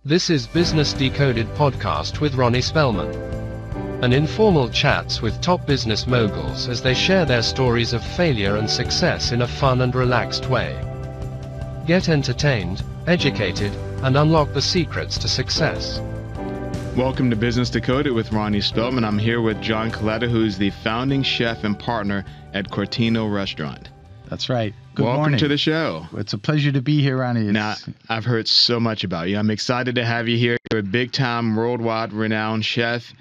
This is Business Decoded podcast with Ronnie Spellman. An informal chats with top business moguls as they share their stories of failure and success in a fun and relaxed way. Get entertained, educated, and unlock the secrets to success. Welcome to Business Decoded with Ronnie Spellman. I'm here with John Coletta, who's the founding chef and partner at Quatrino Restaurant. That's right. Good Welcome morning. to the show. It's a pleasure to be here, Ronnie. Now, I've heard so much about you. I'm excited to have you here. You're a big-time, worldwide renowned chef.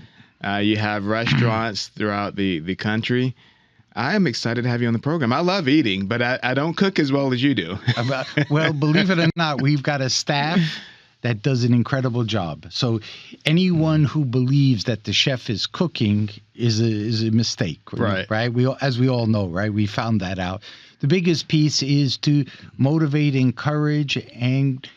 You have restaurants throughout the country. I am excited to have you on the program. I love eating, but I don't cook as well as you do. Well, believe it or not, we've got a staff that does an incredible job. So anyone who believes that the chef is cooking is a mistake. Right. As we all know, right? We found that out. The biggest piece is to motivate, encourage, and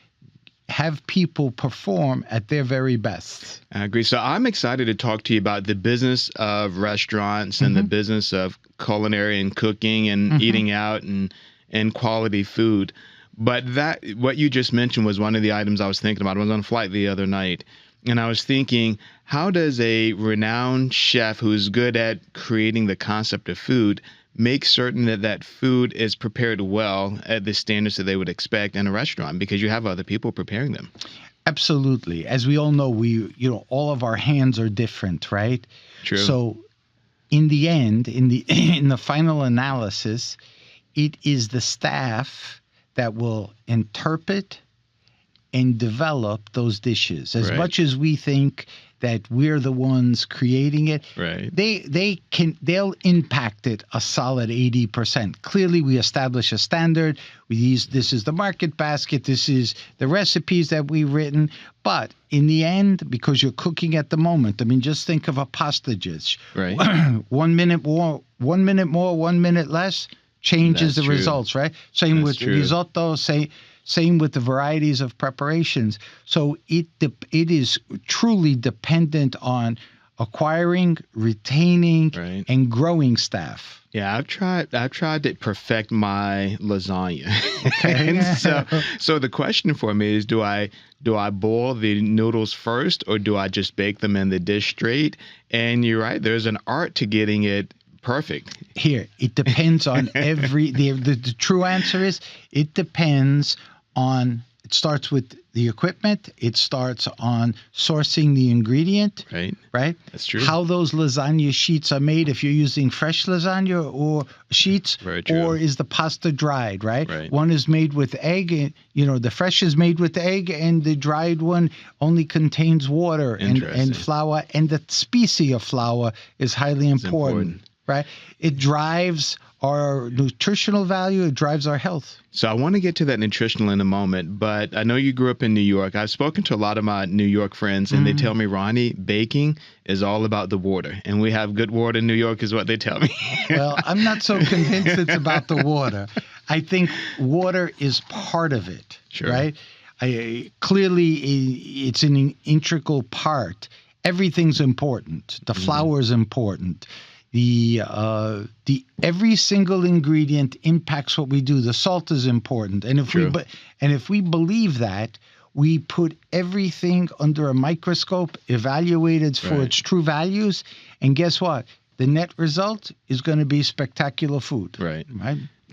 have people perform at their very best. I agree. So I'm excited to talk to you about the business of restaurants and the business of culinary and cooking and eating out and quality food. But what you just mentioned was one of the items I was thinking about. I was on a flight the other night, and I was thinking, how does a renowned chef who's good at creating the concept of food make certain that food is prepared well at the standards that they would expect in a restaurant, because you have other people preparing them? Absolutely. As we all know, all of our hands are different, right? True. So in the end, in the final analysis, it is the staff that will interpret and develop those dishes. As much as we think that we're the ones creating it, right, they'll impact it a solid 80%. Clearly, we establish a standard. This is the market basket. This is the recipes that we've written. But in the end, because you're cooking at the moment, I mean, just think of a pasta dish. Right. 1 minute more, 1 minute more, 1 minute less changes the results, right? Same with risotto, same with the varieties of preparations. So it is truly dependent on acquiring, retaining, and growing staff. Yeah, I've tried to perfect my lasagna. Okay. And so the question for me is, do I boil the noodles first, or do I just bake them in the dish straight? And you're right, there's an art to getting it perfect. Here, it depends on the true answer is it depends on, it starts with the equipment. It starts on sourcing the ingredient. Right? That's true. How those lasagna sheets are made, if you're using fresh lasagna or sheets, or is the pasta dried, right? One is made with egg, the fresh is made with egg, and the dried one only contains water and flour, and the species of flour is highly important. Right? It drives our nutritional value. It drives our health. So I want to get to that nutritional in a moment, but I know you grew up in New York. I've spoken to a lot of my New York friends, and they tell me, Ronnie, baking is all about the water, and we have good water in New York is what they tell me. Well, I'm not so convinced it's about the water. I think water is part of it, right? Clearly, it's an integral part. Everything's important. The flour is important. Every single ingredient impacts what we do. The salt is important, and if we believe that, we put everything under a microscope, evaluate it for its true values, and guess what? The net result is going to be spectacular food. Right.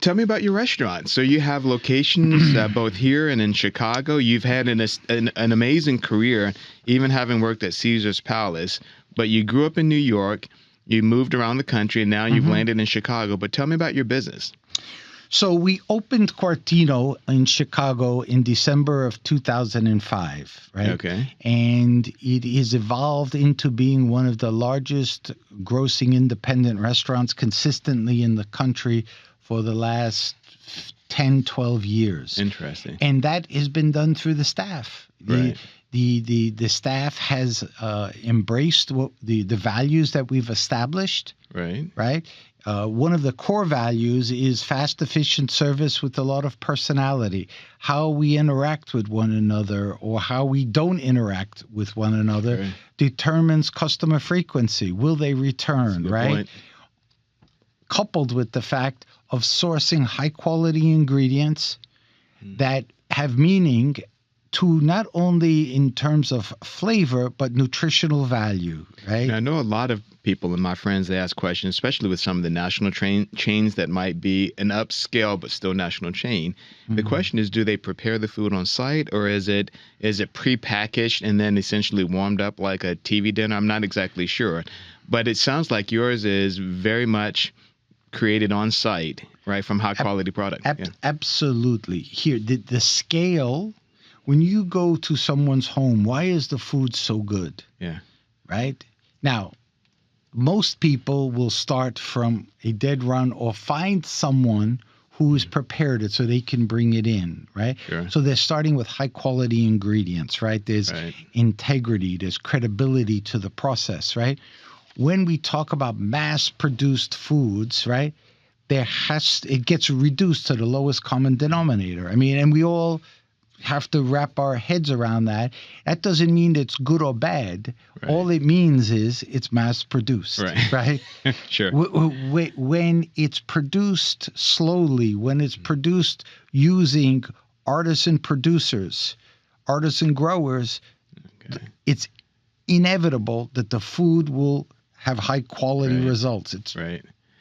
Tell me about your restaurant. So you have locations both here and in Chicago. You've had an amazing career, even having worked at Caesar's Palace. But you grew up in New York. You moved around the country, and now you've landed in Chicago. But tell me about your business. So we opened Quatrino in Chicago in December of 2005, right? Okay. And it has evolved into being one of the largest grossing independent restaurants consistently in the country for the last 10, 12 years. Interesting. And that has been done through the staff. The staff has embraced the values that we've established. Right. One of the core values is fast, efficient service with a lot of personality. How we interact with one another or how we don't interact with one another determines customer frequency. Will they return, right? Coupled with the fact of sourcing high quality ingredients that have meaning to not only in terms of flavor, but nutritional value, right? Now, I know a lot of people and my friends, they ask questions, especially with some of the national chains that might be an upscale but still national chain. The question is, do they prepare the food on site, or is it prepackaged and then essentially warmed up like a TV dinner? I'm not exactly sure. But it sounds like yours is very much created on site, right, from high quality product. Absolutely. Here, the scale, when you go to someone's home, why is the food so good? Yeah. Right? Now, most people will start from a dead run or find someone who has prepared it so they can bring it in, right? Sure. So they're starting with high quality ingredients, right? There's integrity, there's credibility to the process, right? When we talk about mass-produced foods, right, it gets reduced to the lowest common denominator. I mean, and we all have to wrap our heads around that. That doesn't mean it's good or bad. Right. All it means is it's mass-produced, right? Sure. When it's produced slowly, when it's produced using artisan producers, artisan growers, it's inevitable that the food will have high quality results. It's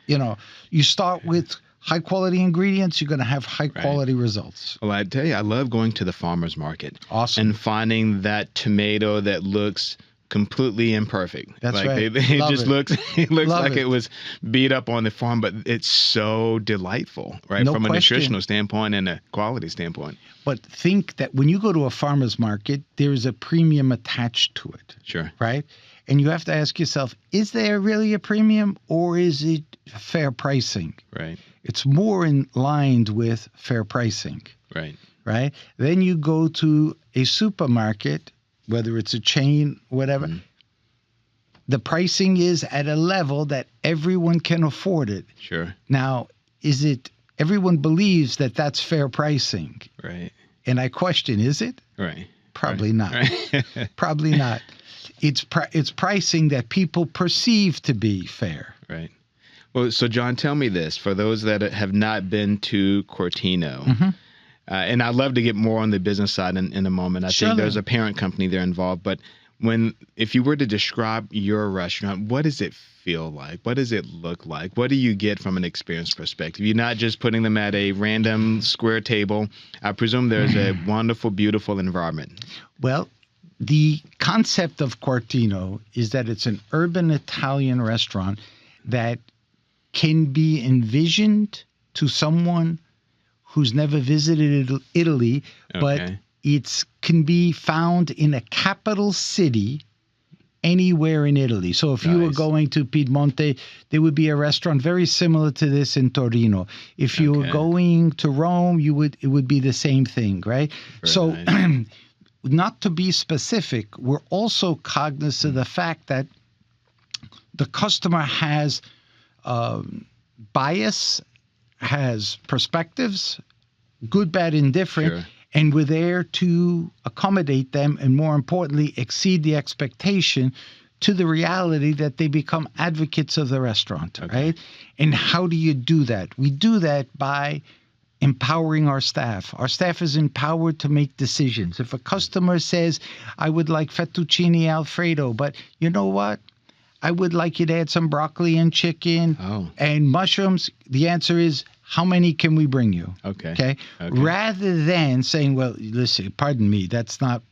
you know, you start with high quality ingredients, you're going to have high quality results. Well, I tell you, I love going to the farmer's market. Awesome. And finding that tomato that looks completely imperfect. That's like right. It just looks like it was beat up on the farm, but it's so delightful, right? From a nutritional standpoint and a quality standpoint. But think that when you go to a farmer's market, there's a premium attached to it. Sure. Right? And you have to ask yourself, is there really a premium, or is it fair pricing? Right. It's more in line with fair pricing. Right. Right? Then you go to a supermarket, whether it's a chain, whatever. The pricing is at a level that everyone can afford it. Sure. Now, everyone believes that that's fair pricing. Right. And I question, is it? Right. Probably not. Probably not. It's pricing that people perceive to be fair. Right. Well, so John, tell me this. For those that have not been to Quatrino, and I'd love to get more on the business side in a moment. I think there's a parent company there involved. But if you were to describe your restaurant, what does it feel like? What does it look like? What do you get from an experience perspective? You're not just putting them at a random square table. I presume there's a wonderful, beautiful environment. Well, the concept of Quatrino is that it's an urban Italian restaurant that can be envisioned to someone who's never visited Italy, but it can be found in a capital city anywhere in Italy. So if you were going to Piedmonte, there would be a restaurant very similar to this in Torino. If you were going to Rome, it would be the same thing, right? So nice. Not to be specific, we're also cognizant of the fact that the customer has bias, has perspectives, good, bad, indifferent, and we're there to accommodate them and, more importantly, exceed the expectation to the reality that they become advocates of the restaurant, right? And how do you do that? We do that by empowering our staff. Our staff is empowered to make decisions. If a customer says, I would like fettuccine Alfredo, but you know what? I would like you to add some broccoli and chicken and mushrooms. The answer is, how many can we bring you? Okay. Rather than saying, well, listen, pardon me, that's not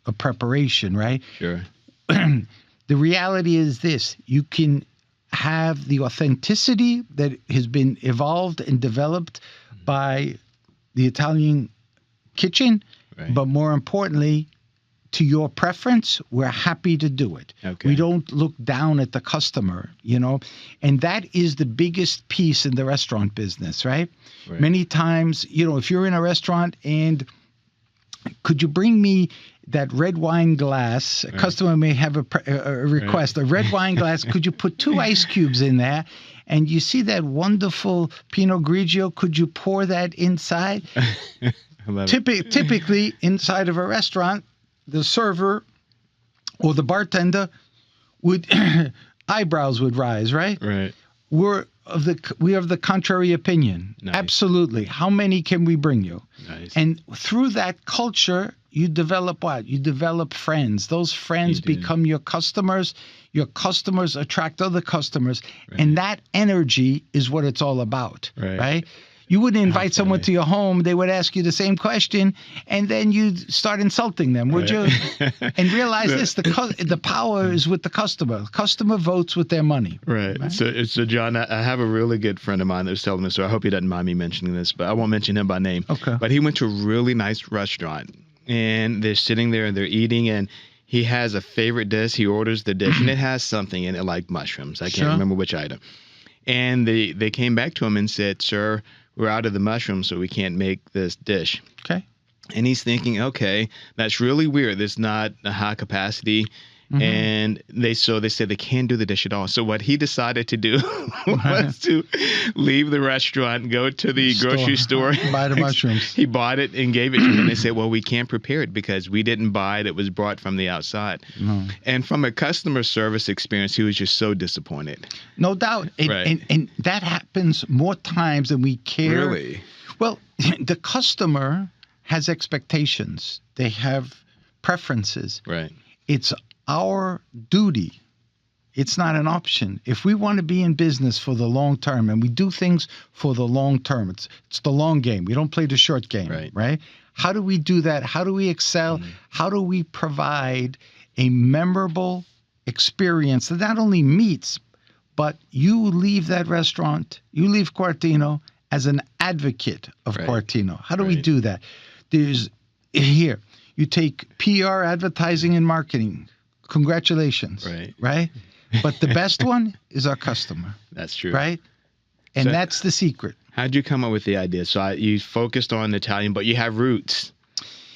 a preparation, right? Sure. The reality is this. You can have the authenticity that has been evolved and developed by the Italian kitchen, but more importantly, to your preference, we're happy to do it. We don't look down at the customer, and that is the biggest piece in the restaurant business, right? Many times, if you're in a restaurant and could you bring me that red wine glass? A customer may have a request, a red wine glass. Could you put 2 ice cubes in there? And you see that wonderful Pinot Grigio, could you pour that inside? Typically, inside of a restaurant, the server or the bartender eyebrows would rise, right? Right. We're of the contrary opinion. Nice. Absolutely. How many can we bring you? Nice. And through that culture, you develop what? You develop friends. Those friends become your customers. Your customers attract other customers. Right. And that energy is what it's all about. Right? You wouldn't invite someone to your home. They would ask you the same question, and then you'd start insulting them, would you? And realize this, the power is with the customer. The customer votes with their money. Right. So John, I have a really good friend of mine that was telling me, so I hope he doesn't mind me mentioning this, but I won't mention him by name. Okay. But he went to a really nice restaurant, and they're sitting there, and they're eating, and he has a favorite dish. He orders the dish, and it has something in it like mushrooms. I can't remember which item. And they came back to him and said, "Sir, we're out of the mushrooms, so we can't make this dish." Okay. And he's thinking, okay, that's really weird. It's not a high capacity. Mm-hmm. And they said they can't do the dish at all. So what he decided to do was to leave the restaurant and go to the grocery store. Buy the mushrooms. He bought it and gave it to them. And they said, well, we can't prepare it because we didn't buy it. It was brought from the outside. Mm. And from a customer service experience, he was just so disappointed. No doubt. And that happens more times than we care. Really? Well, the customer has expectations. They have preferences. Right. It's our duty. It's not an option. If we want to be in business for the long term, and we do things for the long term, it's the long game. We don't play the short game, right? How do we do that? How do we excel? How do we provide a memorable experience that not only meets, but you leave that restaurant, you leave Quatrino as an advocate of Quatrino. How do we do that? Here, you take PR, advertising, and marketing. Congratulations. Right? But the best one is our customer. That's true. Right? And that's the secret. How'd you come up with the idea? So you focused on Italian, but you have roots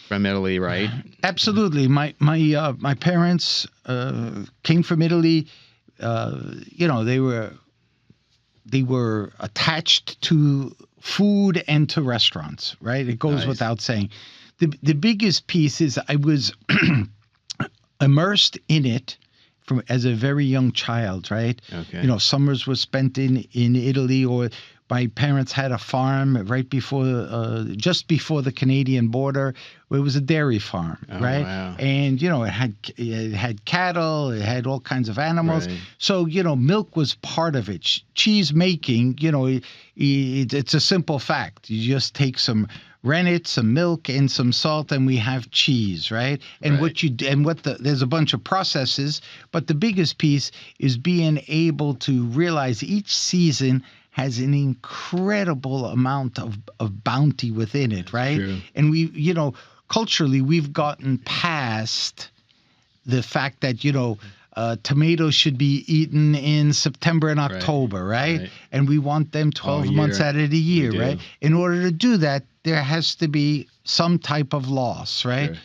from Italy, right? Absolutely. My parents came from Italy. They were attached to food and to restaurants, right? It goes without saying. The biggest piece is I was immersed in it as a very young child, right? Okay. Summers were spent in Italy, or my parents had a farm right before, just before the Canadian border. It was a dairy farm, right? Wow. And it had cattle, it had all kinds of animals. Right. So milk was part of it. Cheese making, it's a simple fact. You just take some rennet, some milk, and some salt, and we have cheese, right? And there's a bunch of processes, but the biggest piece is being able to realize each season has an incredible amount of bounty within it, right? True. And we, culturally, we've gotten past the fact that, tomatoes should be eaten in September and October, right? And we want them 12 months out of the year, right? In order to do that, there has to be some type of loss, right? Sure.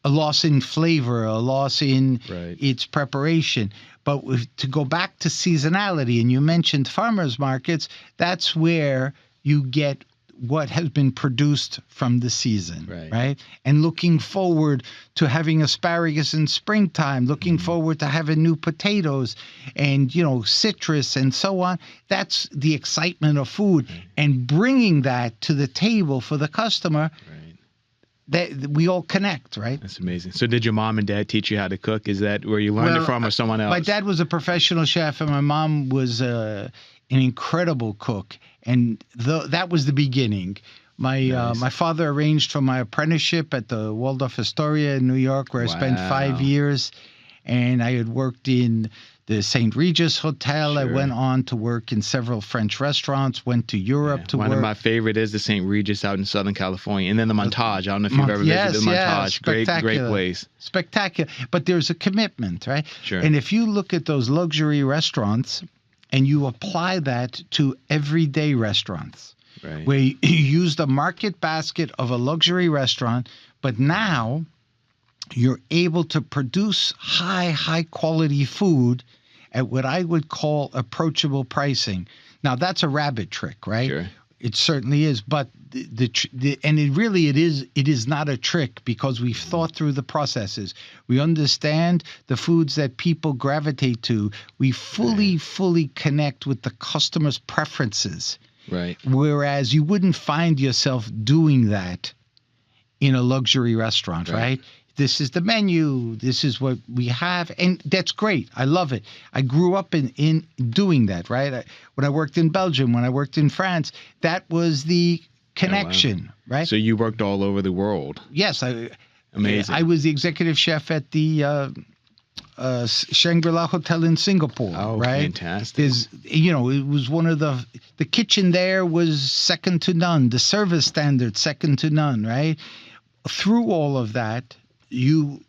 A loss in flavor, a loss in its preparation. But to go back to seasonality, and you mentioned farmers markets, that's where you get what has been produced from the season, right? And looking forward to having asparagus in springtime, looking forward to having new potatoes and, citrus and so on. That's the excitement of food. And bringing that to the table for the customer, that we all connect, right? That's amazing. So did your mom and dad teach you how to cook? Is that where you learned it from, or someone else? My dad was a professional chef, and my mom was an incredible cook. And that was the beginning. My father arranged for my apprenticeship at the Waldorf Astoria in New York, where I spent 5 years. And I had worked in the St. Regis Hotel. Sure. I went on to work in several French restaurants, went to Europe to work. One of my favorite is the St. Regis out in Southern California. And then the Montage. I don't know if you've ever visited the Montage. Great place. Spectacular. But there's a commitment, right? Sure. And if you look at those luxury restaurants and you apply that to everyday restaurants, where you use the market basket of a luxury restaurant, but now you're able to produce high quality food at what I would call approachable pricing. Now, that's a rabbit trick, right? Sure. It certainly is, but it is not a trick, because we've thought through the processes. We understand the foods that people gravitate to. We fully connect with the customer's preferences. Right. Whereas you wouldn't find yourself doing that in a luxury restaurant, right? This is the menu. This is what we have. And that's great. I love it. I grew up in doing that, right? When I worked in Belgium, when I worked in France, that was the connection, right? So you worked all over the world. Yes. Amazing. I was the executive chef at the Shangri-La Hotel in Singapore, right? Fantastic. It was one of the kitchen there was second to none. The service standard, second to none, right? Through all of that, you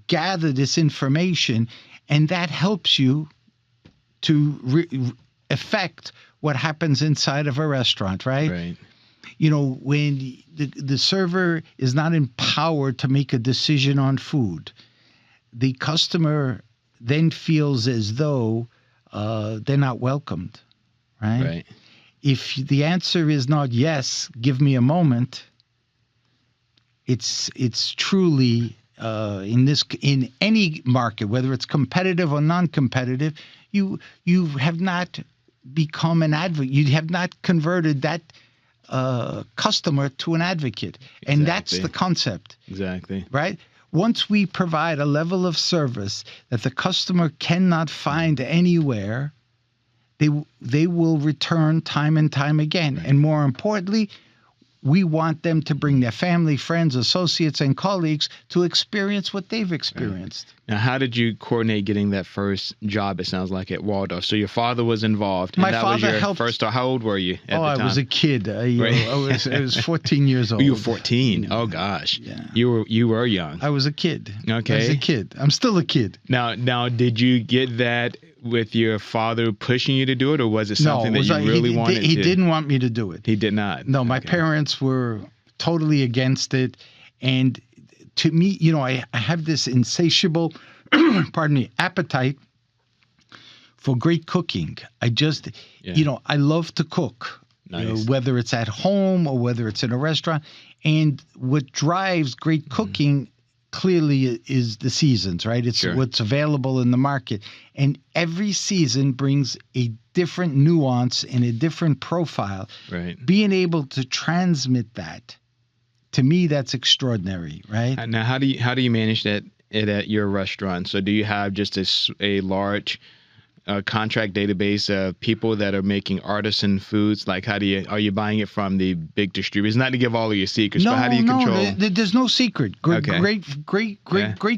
gather this information, and that helps you to affect what happens inside of a restaurant, right? Right. When the server is not empowered to make a decision on food, the customer then feels as though they're not welcomed, right? Right. If the answer is not yes, give me a moment, it's truly in any market, whether it's competitive or non-competitive, you have not become an advocate. You have not converted that customer to an advocate, and that's the concept. Exactly. Right. Once we provide a level of service that the customer cannot find anywhere, they will return time and time again. Right. And more importantly, we want them to bring their family, friends, associates, and colleagues to experience what they've experienced. Right. Now, how did you coordinate getting that first job, it sounds like, at Waldorf? So your father was involved. My and that father was your helped. First, how old were you at the time? I was a kid. I was 14 years old. You were 14? Oh, gosh. Yeah. You were young. I was a kid. Okay. I was a kid. I'm still a kid. Now, did you get that with your father pushing you to do it, or was it something that you really wanted to? He didn't want me to do it. He did not? No, my parents were totally against it. And to me, I have this insatiable, appetite for great cooking. I just, I love to cook. Nice. Whether it's at home or whether it's in a restaurant. And what drives great cooking clearly is the seasons, right? It's what's available in the market. And every season brings a different nuance and a different profile. Right. Being able to transmit that, to me, that's extraordinary, right? Now, how do you manage that at your restaurant? So do you have just a large contract database of people that are making artisan foods? Like, are you buying it from the big distributors? Not to give all of your secrets, but how do you control? There's no secret. Great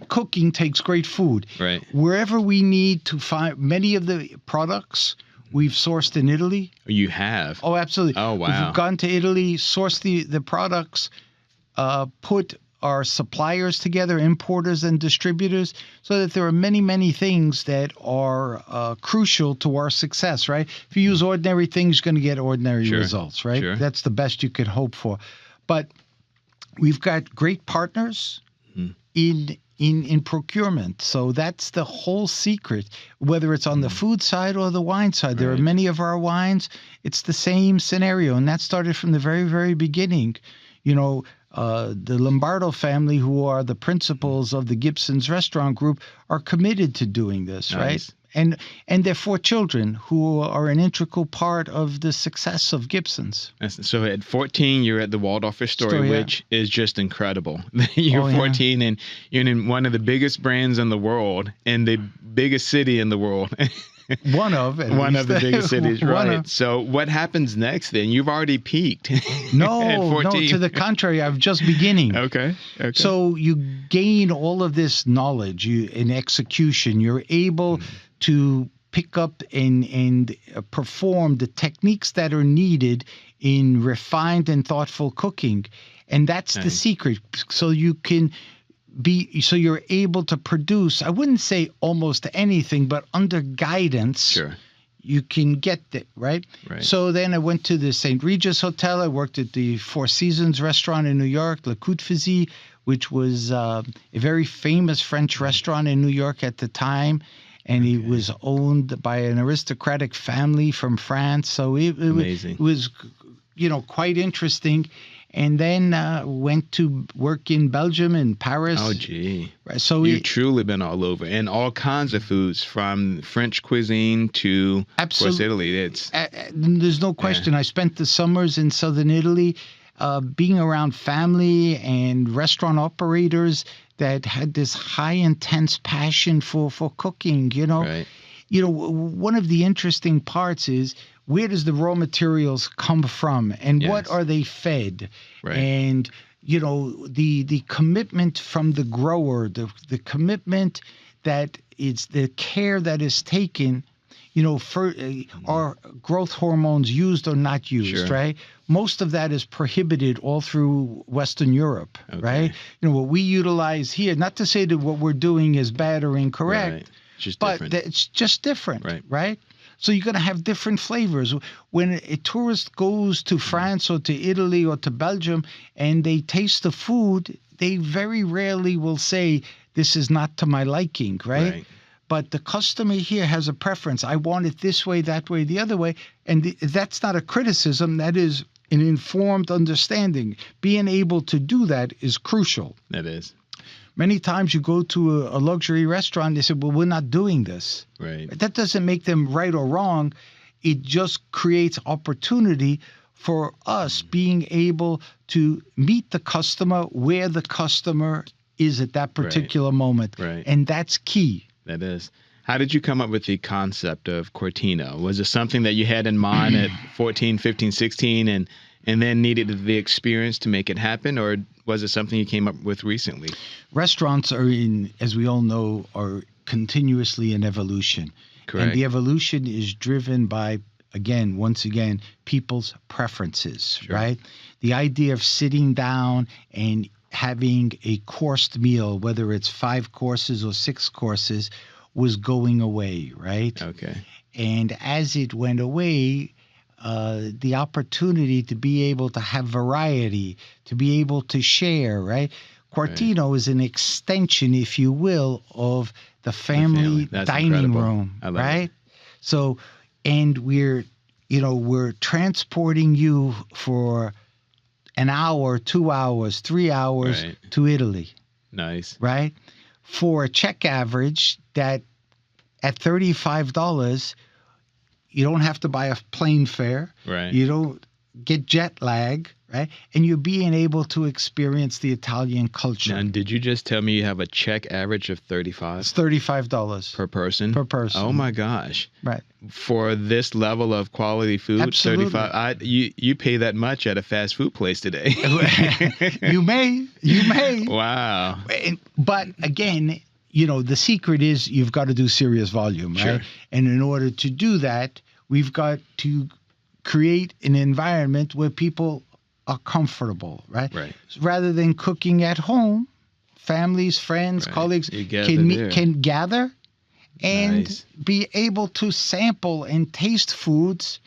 cooking takes great food. Right. Wherever we need to find many of the products we've sourced in Italy. You have? Oh, absolutely. Oh, wow. We've gone to Italy, sourced the products, put our suppliers together, importers and distributors, so that there are many, many things that are crucial to our success, right? If you use ordinary things, you're going to get ordinary results, right? Sure. That's the best you could hope for. But we've got great partners in procurement. So that's the whole secret, whether it's on the food side or the wine side. There are many of our wines, it's the same scenario, and that started from the very, very beginning. The Lombardo family, who are the principals of the Gibson's Restaurant Group, are committed to doing this, right? And their 4 children, who are an integral part of the success of Gibson's. So at 14, you're at the Waldorf Astoria, which is just incredible. You're 14 and you're in one of the biggest brands in the world, in the biggest city in the world. One of the biggest cities, right? So what happens next then? You've already peaked. No, to the contrary, I'm just beginning. Okay. So you gain all of this knowledge in execution. You're able to pick up and perform the techniques that are needed in refined and thoughtful cooking. And that's the secret. So you're able to produce, I wouldn't say almost anything, but under guidance, you can get it, right? So then I went to the St. Regis Hotel. I worked at the Four Seasons restaurant in New York, Le Coutefizzy, which was a very famous French restaurant in New York at the time. And it was owned by an aristocratic family from France. So it was quite interesting. And then went to work in Belgium and Paris. Oh, gee. So you've truly been all over, and all kinds of foods, from French cuisine to, of course, Italy. There's no question. I spent the summers in southern Italy, being around family and restaurant operators that had this high, intense passion for cooking. Right. One of the interesting parts is, where does the raw materials come from, and what are they fed? Right. And the commitment from the grower, the commitment that it's the care that is taken. For are growth hormones used or not used? Sure. Right. Most of that is prohibited all through Western Europe. Okay. Right. What we utilize here, not to say that what we're doing is bad or incorrect. Right. Just but different. It's just different, right? Right? So you're going to have different flavors. When a tourist goes to France or to Italy or to Belgium and they taste the food, they very rarely will say, this is not to my liking, right? But the customer here has a preference. I want it this way, that way, the other way. And that's not a criticism. That is an informed understanding. Being able to do that is crucial. That is. Many times you go to a luxury restaurant, they say, well, we're not doing this. Right. That doesn't make them right or wrong. It just creates opportunity for us being able to meet the customer where the customer is at that particular moment. Right. And that's key. That is. How did you come up with the concept of Quatrino? Was it something that you had in mind at 14, 15, 16 and then needed the experience to make it happen, or was it something you came up with recently? Restaurants as we all know, are continuously in evolution. Correct. And the evolution is driven by, once again, people's preferences, Sure. right? The idea of sitting down and having a coursed meal, whether it's 5 courses or 6 courses, was going away, right? Okay. And as it went away, the opportunity to be able to have variety, to be able to share, right? Quatrino is an extension, if you will, of the family dining incredible. room, I love right? it. So, and we're transporting you for an hour, 2 hours, 3 hours to Italy. Nice. Right? For a check average that at $35, you don't have to buy a plane fare. Right. You don't get jet lag, right? And you're being able to experience the Italian culture. And did you just tell me you have a check average of $35? It's $35 per person. Per person. Oh my gosh! Right. For this level of quality food, Absolutely. $35. You pay that much at a fast food place today. You may. Wow. But again, the secret is you've got to do serious volume, right? Sure. And in order to do that, we've got to create an environment where people are comfortable, right? Right. Rather than cooking at home, families, friends, colleagues can gather and be able to sample and taste foods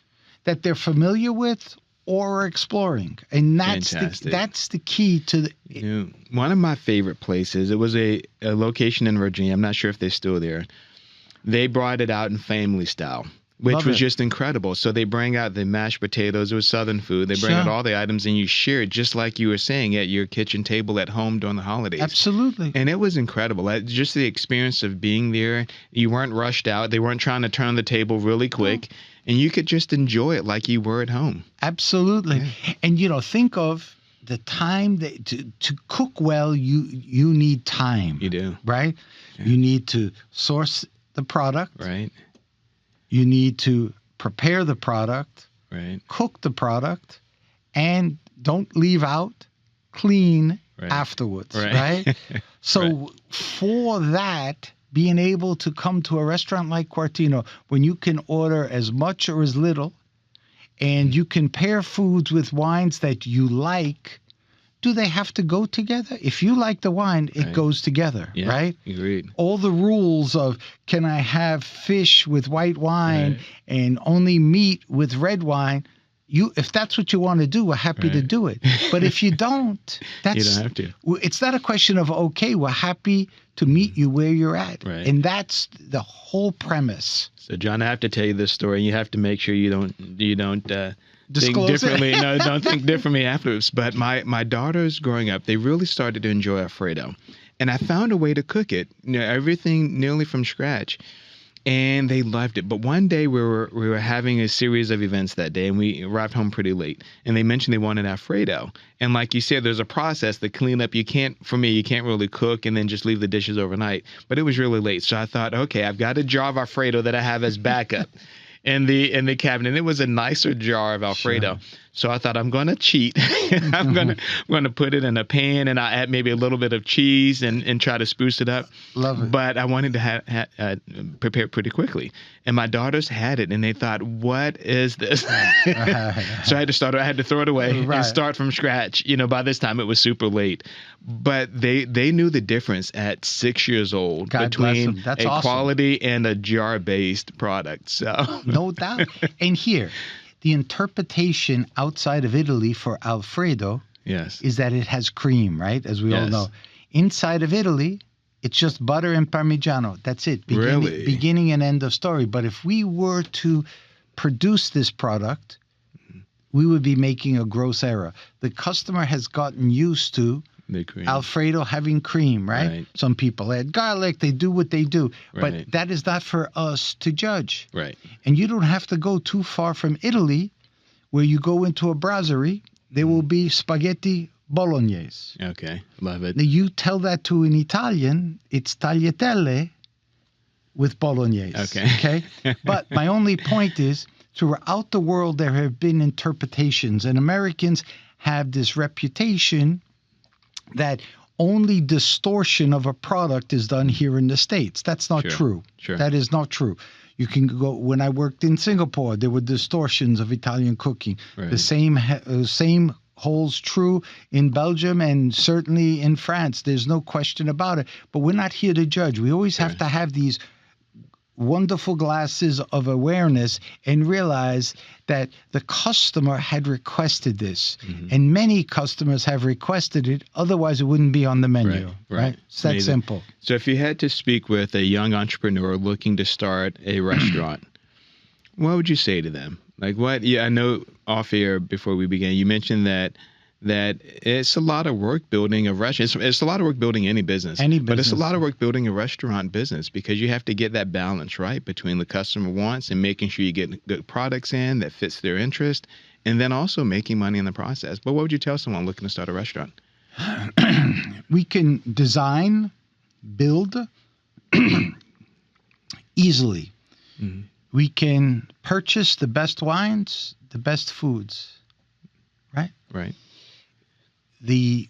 that they're familiar with or are exploring. And that's the key to the... One of my favorite places, it was a location in Virginia. I'm not sure if they're still there. They brought it out in family style, which was just incredible. So they bring out the mashed potatoes. It was Southern food. They bring out all the items and you share it just like you were saying at your kitchen table at home during the holidays. Absolutely. And it was incredible. Just the experience of being there. You weren't rushed out. They weren't trying to turn the table really quick. Oh. And you could just enjoy it like you were at home. Absolutely. Yeah. And, think of the time that to cook well, you need time. You do. Right? Yeah. You need to source the product. Right. You need to prepare the product, right? Cook the product, and don't leave out, clean afterwards, right? So for that, being able to come to a restaurant like Quatrino, when you can order as much or as little, and you can pair foods with wines that you like, do they have to go together? If you like the wine, it goes together, right? Agreed. All the rules of can I have fish with white wine and only meat with red wine, if that's what you want to do, we're happy to do it. But if you don't, you don't have to. It's not a question of, okay, we're happy to meet you where you're at. Right. And that's the whole premise. So, John, I have to tell you this story. You have to make sure you don't disclose differently. it. No, don't think differently afterwards. But my daughters growing up, they really started to enjoy Alfredo. And I found a way to cook it, everything nearly from scratch. And they loved it. But one day we were having a series of events that day, and we arrived home pretty late. And they mentioned they wanted Alfredo. And like you said, there's a process to clean up. You can't really cook and then just leave the dishes overnight. But it was really late, so I thought, okay, I've got a jar of Alfredo that I have as backup in the cabinet. It was a nicer jar of Alfredo. Sure. So I thought, I'm going to cheat. I'm going to put it in a pan, and I'll add maybe a little bit of cheese and try to spruce it up. Love it. But I wanted to prepare it pretty quickly. And my daughters had it, and they thought, what is this? So I had to throw it away and start from scratch. By this time, it was super late. But they knew the difference at 6 years old between a quality and a jar-based product. So no doubt. And here, the interpretation outside of Italy for Alfredo is that it has cream, right? As we all know. Inside of Italy, it's just butter and Parmigiano. That's it. Beginning and end of story. But if we were to produce this product, we would be making a gross error. The customer has gotten used to Alfredo having cream, right? Some people add garlic. They do what they do. But that is not for us to judge. Right. And you don't have to go too far from Italy, where you go into a brasserie, there will be spaghetti bolognese. Okay, love it. Now you tell that to an Italian, it's tagliatelle with bolognese. Okay? But my only point is, throughout the world, there have been interpretations, and Americans have this reputation that only distortion of a product is done here in the States. That's not true. Sure. That is not true. You can go, when I worked in Singapore, there were distortions of Italian cooking. Right. The same holds true in Belgium and certainly in France. There's no question about it. But we're not here to judge. We always have to have these wonderful glasses of awareness and realize that the customer had requested this. Mm-hmm. And many customers have requested it. Otherwise, it wouldn't be on the menu. Right? It's that simple. So if you had to speak with a young entrepreneur looking to start a restaurant, what would you say to them? Like what? Yeah, I know off air before we began, you mentioned that it's a lot of work building a restaurant. It's a lot of work building any business. But it's a lot of work building a restaurant business because you have to get that balance right between the customer wants and making sure you get good products in that fits their interest, and then also making money in the process. But what would you tell someone looking to start a restaurant? We can design, build easily. Mm-hmm. We can purchase the best wines, the best foods, right? Right.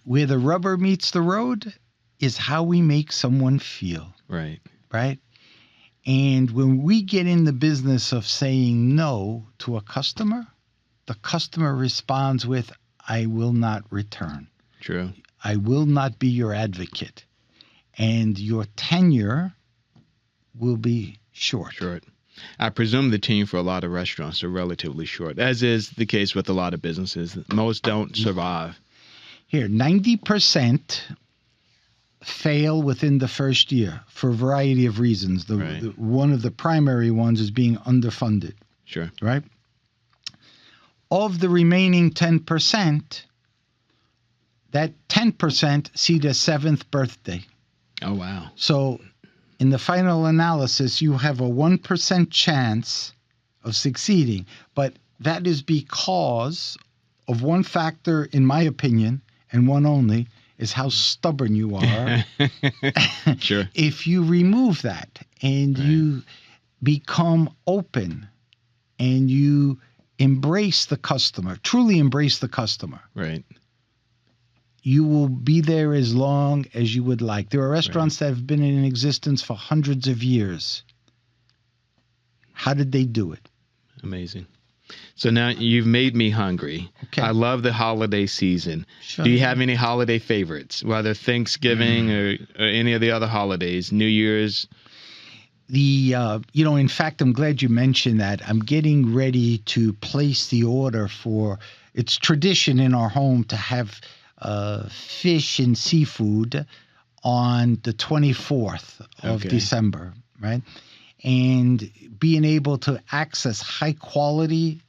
Where the rubber meets the road is how we make someone feel. Right. Right? And when we get in the business of saying no to a customer, the customer responds with, I will not return. True. I will not be your advocate. And your tenure will be short. Short. I presume the tenure for a lot of restaurants are relatively short, as is the case with a lot of businesses. Most don't survive. Here, 90% fail within the first year for a variety of reasons. One of the primary ones is being underfunded. Sure. Right? Of the remaining 10%, that 10% see their 7th birthday. Oh, wow. So in the final analysis, you have a 1% chance of succeeding. But that is because of one factor, in my opinion, and one only, is how stubborn you are. Sure. If you remove that and you become open and you embrace the customer, truly embrace the customer. Right. You will be there as long as you would like. There are restaurants that have been in existence for hundreds of years. How did they do it? Amazing. So now you've made me hungry. Okay. I love the holiday season. Sure. Do you have any holiday favorites, whether Thanksgiving or any of the other holidays, New Year's? In fact, I'm glad you mentioned that. I'm getting ready to place the order for, it's tradition in our home to have fish and seafood on the 24th of December, right? And being able to access high quality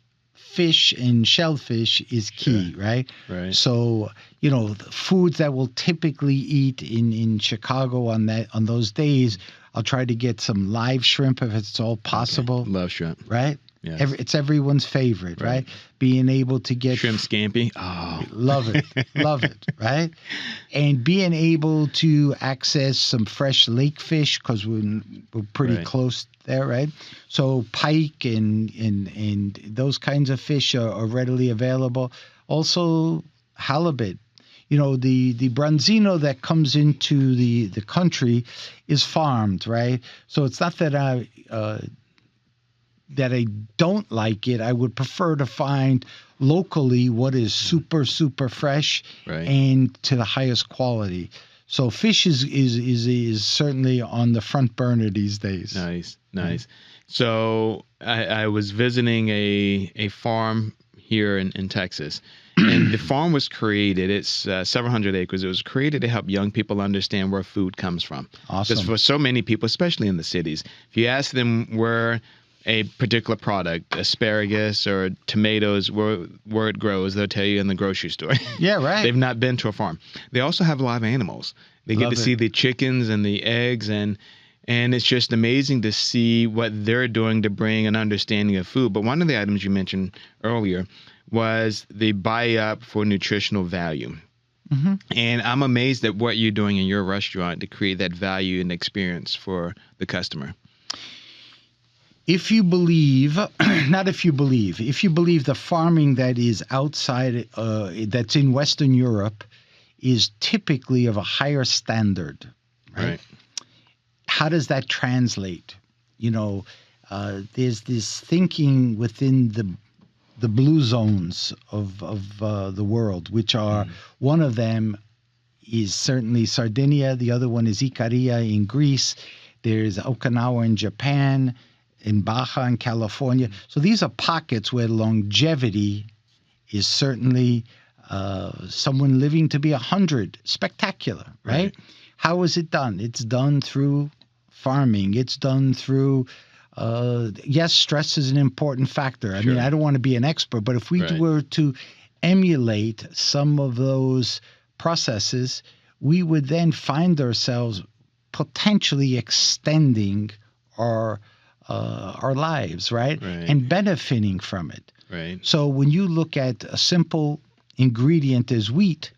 fish and shellfish is key, right? Right. So, the foods that we'll typically eat in Chicago on those days, I'll try to get some live shrimp if it's all possible. Okay. Love shrimp. Right? Yes. It's everyone's favorite, right? Being able to get shrimp scampi. Oh, love it, right? And being able to access some fresh lake fish because we're pretty close there, right? So pike and those kinds of fish are readily available. Also halibut. The branzino that comes into the country is farmed, right? So it's not that I don't like it. I would prefer to find locally what is super, super fresh and to the highest quality. So fish is certainly on the front burner these days. Nice. So I was visiting a farm here in Texas. And the farm was created, it's several hundred acres. It was created to help young people understand where food comes from. Awesome. Because for so many people, especially in the cities, if you ask them where a particular product, asparagus or tomatoes, where it grows, they'll tell you in the grocery store. Yeah, right. They've not been to a farm. They also have live animals. They get to see the chickens and the eggs, and it's just amazing to see what they're doing to bring an understanding of food. But one of the items you mentioned earlier was the buy-up for nutritional value. Mm-hmm. And I'm amazed at what you're doing in your restaurant to create that value and experience for the customer. If you believe the farming that is outside, that's in Western Europe, is typically of a higher standard, right? How does that translate? There's this thinking within the blue zones of the world, which are one of them is certainly Sardinia, the other one is Ikaria in Greece, there's Okinawa in Japan, in Baja in California. So these are pockets where longevity is certainly someone living to be 100. Spectacular, right? How is it done? It's done through farming. It's done through yes, stress is an important factor. I mean, I don't want to be an expert, but if we were to emulate some of those processes, we would then find ourselves potentially extending our lives, right? And benefiting from it. Right. So when you look at a simple ingredient as wheat,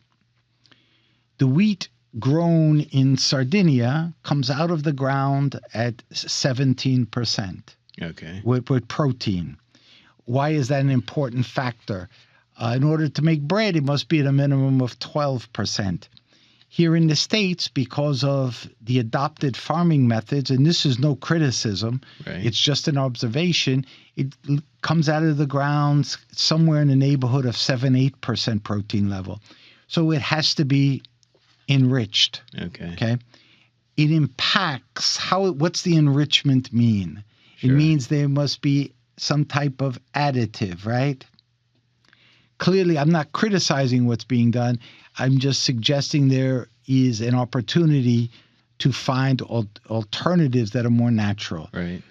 the wheat grown in Sardinia comes out of the ground at 17%. Okay. With protein. Why is that an important factor? In order to make bread, it must be at a minimum of 12%. Here in the States, because of the adopted farming methods, and this is no criticism, it's just an observation, it comes out of the ground somewhere in the neighborhood of 7-8% protein level. So it has to be enriched. Okay. It impacts what's the enrichment mean? It means there must be some type of additive, right? Clearly, I'm not criticizing what's being done. I'm just suggesting there is an opportunity to find alternatives that are more natural. Right.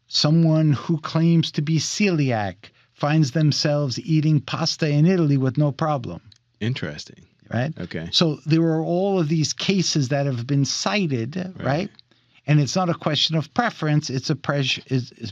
Someone who claims to be celiac finds themselves eating pasta in Italy with no problem. Interesting. Right? Okay. So there are all of these cases that have been cited, right? And it's not a question of preference, it's a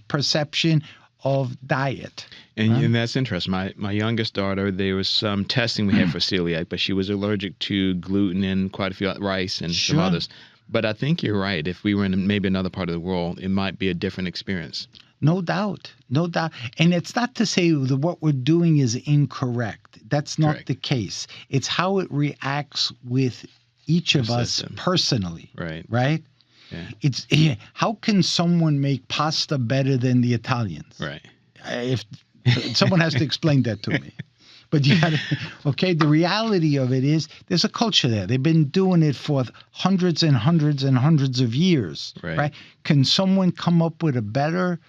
perception of diet. And that's interesting. My youngest daughter, there was some testing we had for celiac, but she was allergic to gluten and quite a few rice and some others. But I think you're right. If we were in maybe another part of the world, it might be a different experience. No doubt. And it's not to say that what we're doing is incorrect. That's not the case. It's how it reacts with each of us personally. Right? Yeah. How can someone make pasta better than the Italians? If someone has to explain that to me. But you got to, the reality of it is there's a culture there. They've been doing it for hundreds and hundreds and hundreds of years. Right? Can someone come up with a better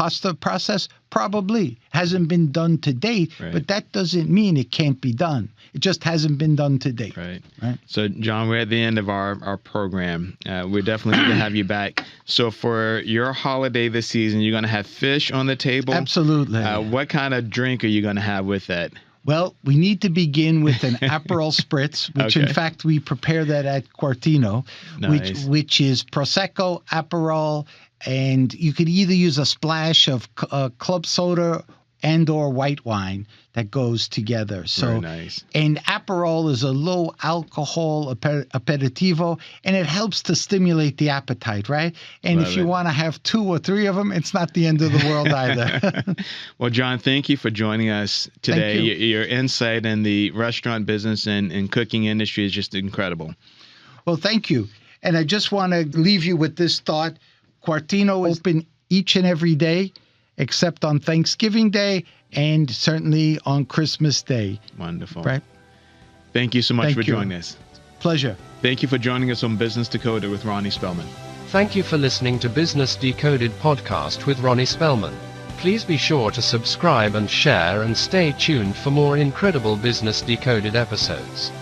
pasta process? Probably. Hasn't been done to date, but that doesn't mean it can't be done. It just hasn't been done to date. Right. So, John, we're at the end of our program. We're definitely going to have you back. So for your holiday this season, you're going to have fish on the table? Absolutely. What kind of drink are you going to have with that? Well, we need to begin with an Aperol Spritz, which in fact we prepare that at Quatrino, which is Prosecco, Aperol, and you could either use a splash of club soda and or white wine that goes together. So, very nice. And Aperol is a low alcohol aperitivo, and it helps to stimulate the appetite, right? And if you want to have 2 or 3 of them, it's not the end of the world either. Well, John, thank you for joining us today. Your insight in the restaurant business and cooking industry is just incredible. Well, thank you. And I just want to leave you with this thought. Quatrino is open each and every day, except on Thanksgiving Day and certainly on Christmas Day. Wonderful. Right? Thank you so much for joining us. Pleasure. Thank you for joining us on Business Decoded with Ronnie Spellman. Thank you for listening to Business Decoded podcast with Ronnie Spellman. Please be sure to subscribe and share and stay tuned for more incredible Business Decoded episodes.